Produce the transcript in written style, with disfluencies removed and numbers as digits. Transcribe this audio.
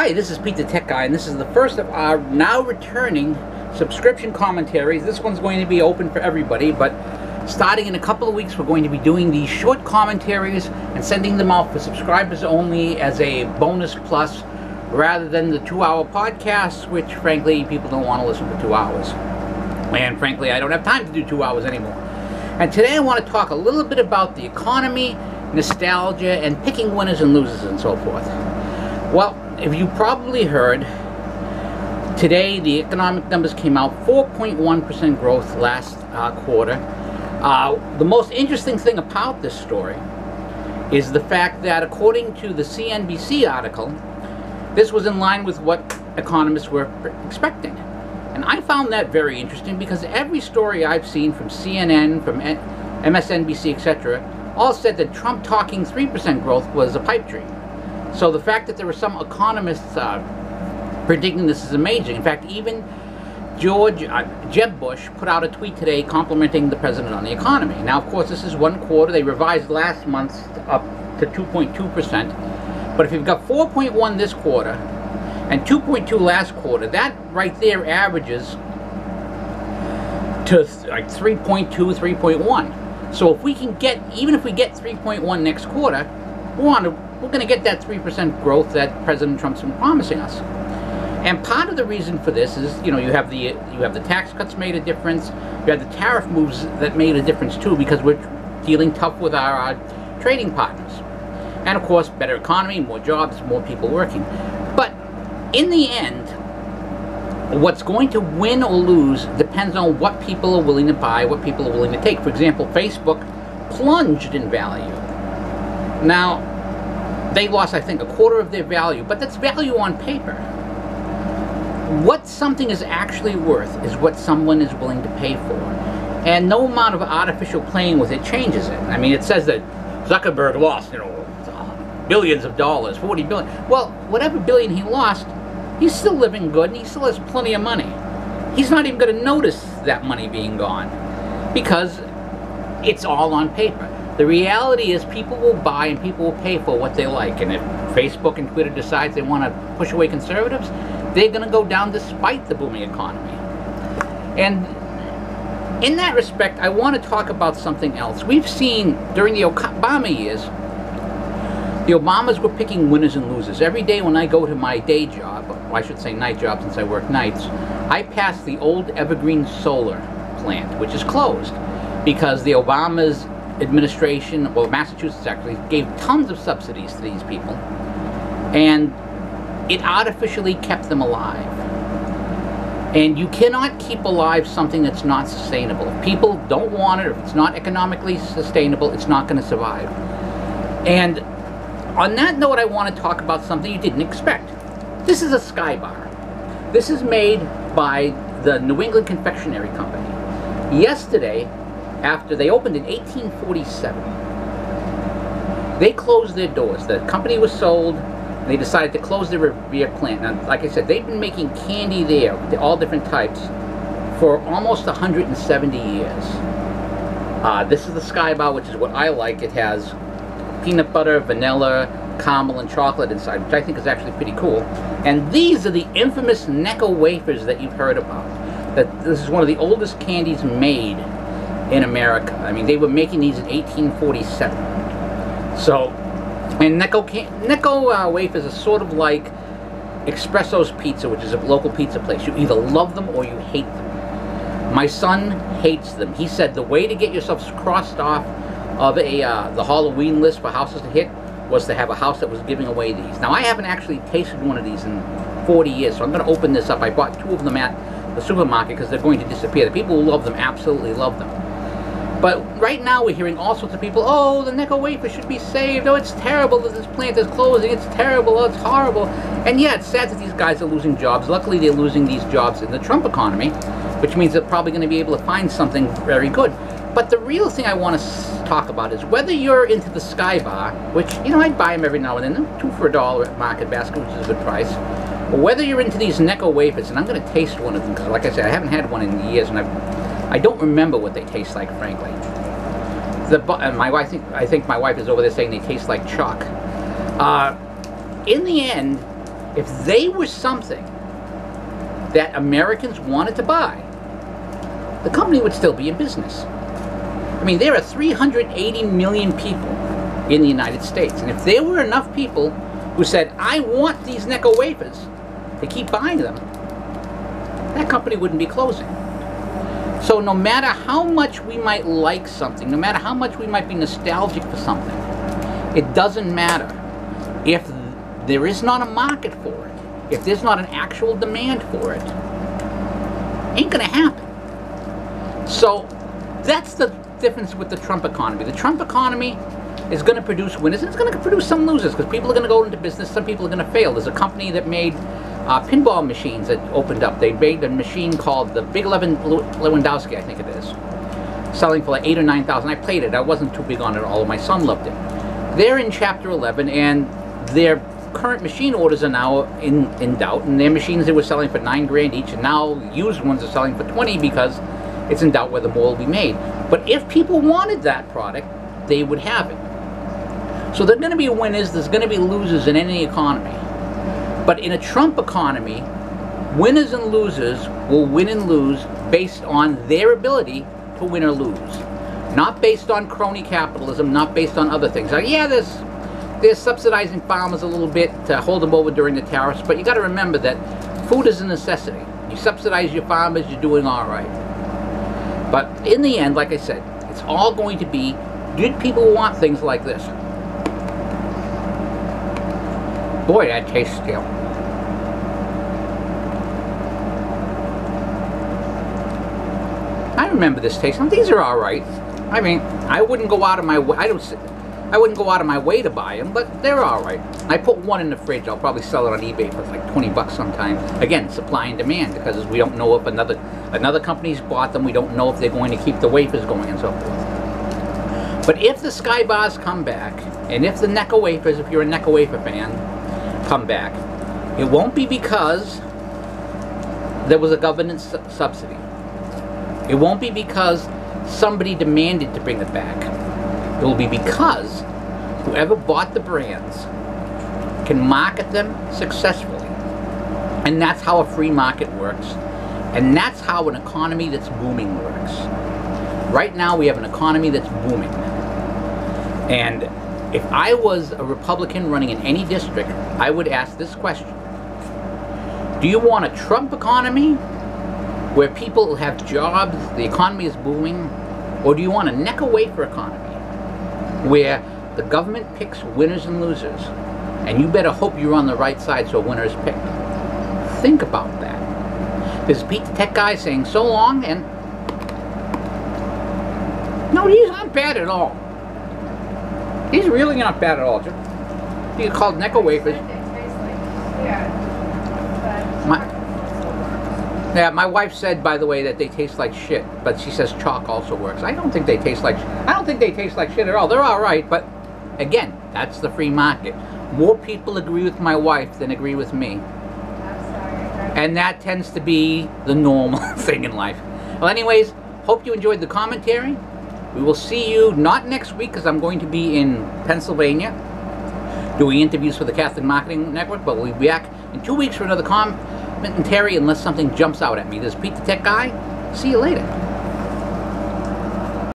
Hi, this is Pete the Tech Guy, and this is the first of our now returning subscription commentaries. This one's going to be open for everybody, but starting in a couple of weeks, we're going to be doing these short commentaries and sending them out for subscribers only as a bonus plus, rather than the 2-hour podcasts, which frankly people don't want to listen for 2 hours. And frankly, I don't have time to do 2 hours anymore. And today I want to talk a little bit about the economy, nostalgia, and picking winners and losers and so forth. Well, if you probably heard, today the economic numbers came out, 4.1% growth last quarter. The most interesting thing about this story is the fact that according to the CNBC article, this was in line with what economists were expecting. And I found that very interesting because every story I've seen from CNN, from MSNBC, etc., all said that Trump talking 3% growth was a pipe dream. So the fact that there were some economists predicting this is amazing. In fact, even Jeb Bush put out a tweet today complimenting the president on the economy. Now, of course, this is one quarter. They revised last month up to 2.2%. But if you've got 4.1 this quarter and 2.2 last quarter, that right there averages to like 3.2, 3.1. So if we can get, even if we get 3.1 next quarter, we're going to get that 3% growth that President Trump's been promising us. And part of the reason for this is, you have the tax cuts made a difference. You have the tariff moves that made a difference too, because we're dealing tough with our trading partners. And of course, better economy, more jobs, more people working. But in the end, what's going to win or lose depends on what people are willing to buy, what people are willing to take. For example, Facebook plunged in value. Now, they lost, I think, a quarter of their value, but that's value on paper. What something is actually worth is what someone is willing to pay for. And no amount of artificial playing with it changes it. I mean, it says that Zuckerberg lost, billions of dollars, 40 billion. Well, whatever billion he lost, he's still living good and he still has plenty of money. He's not even going to notice that money being gone because it's all on paper. The reality is people will buy and people will pay for what they like. And if Facebook and Twitter decides they want to push away conservatives, they're going to go down despite the booming economy. And in that respect, I want to talk about something else. We've seen during the Obama years, the Obamas were picking winners and losers. Every day when I go to my day job, or I should say night job since I work nights, I pass the old Evergreen Solar plant, which is closed because the Obamas administration, well, Massachusetts actually, gave tons of subsidies to these people, and it artificially kept them alive. And you cannot keep alive something that's not sustainable. If people don't want it, or if it's not economically sustainable, it's not going to survive. And on that note, I want to talk about something you didn't expect. This is a Sky Bar. This is made by the New England Confectionery Company. Yesterday, after they opened in 1847, they closed their doors. The company was sold. They decided to close their Revere plant. Now, like I said, they've been making candy there, all different types, for almost 170 years. This is the Sky Bar, which is what I like. It has peanut butter, vanilla, caramel, and chocolate inside, which I think is actually pretty cool. And these are the infamous Necco Wafers that you've heard about. This is one of the oldest candies made in America. I mean, they were making these in 1847. So, and Necco Wafers are sort of like Espresso's Pizza, which is a local pizza place. You either love them or you hate them. My son hates them. He said the way to get yourself crossed off of the Halloween list for houses to hit was to have a house that was giving away these. Now, I haven't actually tasted one of these in 40 years, so I'm going to open this up. I bought 2 of them at the supermarket because they're going to disappear. The people who love them absolutely love them. But right now we're hearing all sorts of people, oh, the Necco Wafer should be saved. Oh, it's terrible that this plant is closing. It's terrible. Oh, it's horrible. And yeah, it's sad that these guys are losing jobs. Luckily, they're losing these jobs in the Trump economy, which means they're probably going to be able to find something very good. But the real thing I want to talk about is whether you're into the Sky Bar, which, I'd buy them every now and then. 2 for $1 at Market Basket, which is a good price. Or whether you're into these Necco Wafers, and I'm going to taste one of them, because like I said, I haven't had one in years, and I don't remember what they taste like, frankly. My wife, I think my wife is over there saying they taste like chalk. In the end, If they were something that Americans wanted to buy, the company would still be in business. I mean, there are 380 million people in the United States, and if there were enough people who said, I want these Necco Wafers, to keep buying them, that company wouldn't be closing. So no matter how much we might like something, no matter how much we might be nostalgic for something, it doesn't matter. If there is not a market for it, if there's not an actual demand for it, ain't gonna happen. So that's the difference with the Trump economy. The Trump economy is going to produce winners and it's going to produce some losers, because people are going to go into business, some people are going to fail. There's a company that made pinball machines that opened up. They made a machine called the Big Lewandowski, I think it is, selling for like $8,000 or $9,000. I played it. I wasn't too big on it, although my son loved it. They're in Chapter 11, and their current machine orders are now in doubt, and their machines they were selling for $9 grand each, and now used ones are selling for 20 because it's in doubt whether more will be made. But if people wanted that product, they would have it. So there are going to be winners, there's going to be losers in any economy. But in a Trump economy, winners and losers will win and lose based on their ability to win or lose. Not based on crony capitalism, not based on other things. Now, yeah, they're subsidizing farmers a little bit to hold them over during the tariffs, but you got to remember that food is a necessity. You subsidize your farmers, you're doing all right. But in the end, like I said, it's all going to be, did people want things like this? Boy, that tastes stale. I remember this taste. These are all right. I mean, I wouldn't go out of my way. I wouldn't go out of my way to buy them, but they're all right. I put one in the fridge. I'll probably sell it on eBay for like 20 bucks sometime. Again, supply and demand, because we don't know if another company's bought them. We don't know if they're going to keep the wafers going and so forth. But if the Sky Bars come back, and if the Necco Wafers, if you're a Necco Wafer fan, come back, it won't be because there was a government subsidy. It won't be because somebody demanded to bring it back. It will be because whoever bought the brands can market them successfully. And that's how a free market works. And that's how an economy that's booming works. Right now we have an economy that's booming. And if I was a Republican running in any district, I would ask this question. Do you want a Trump economy where people have jobs, the economy is booming? Or do you want a Necco Wafer economy where the government picks winners and losers, and you better hope you're on the right side so a winner is picked? Think about that. This is Pete the Tech Guy saying so long, and no, these aren't bad at all. These are really not bad at all. These are called Necco Wafers. My wife said, by the way, that they taste like shit, but she says chalk also works. I don't think they taste like shit at all. They're all right, but again, that's the free market. More people agree with my wife than agree with me. And that tends to be the normal thing in life. Well, anyways, hope you enjoyed the commentary. We will see you not next week, because I'm going to be in Pennsylvania doing interviews for the Catholic Marketing Network, but we'll be back in 2 weeks for another commentary unless something jumps out at me. This is Pete the Tech Guy. See you later.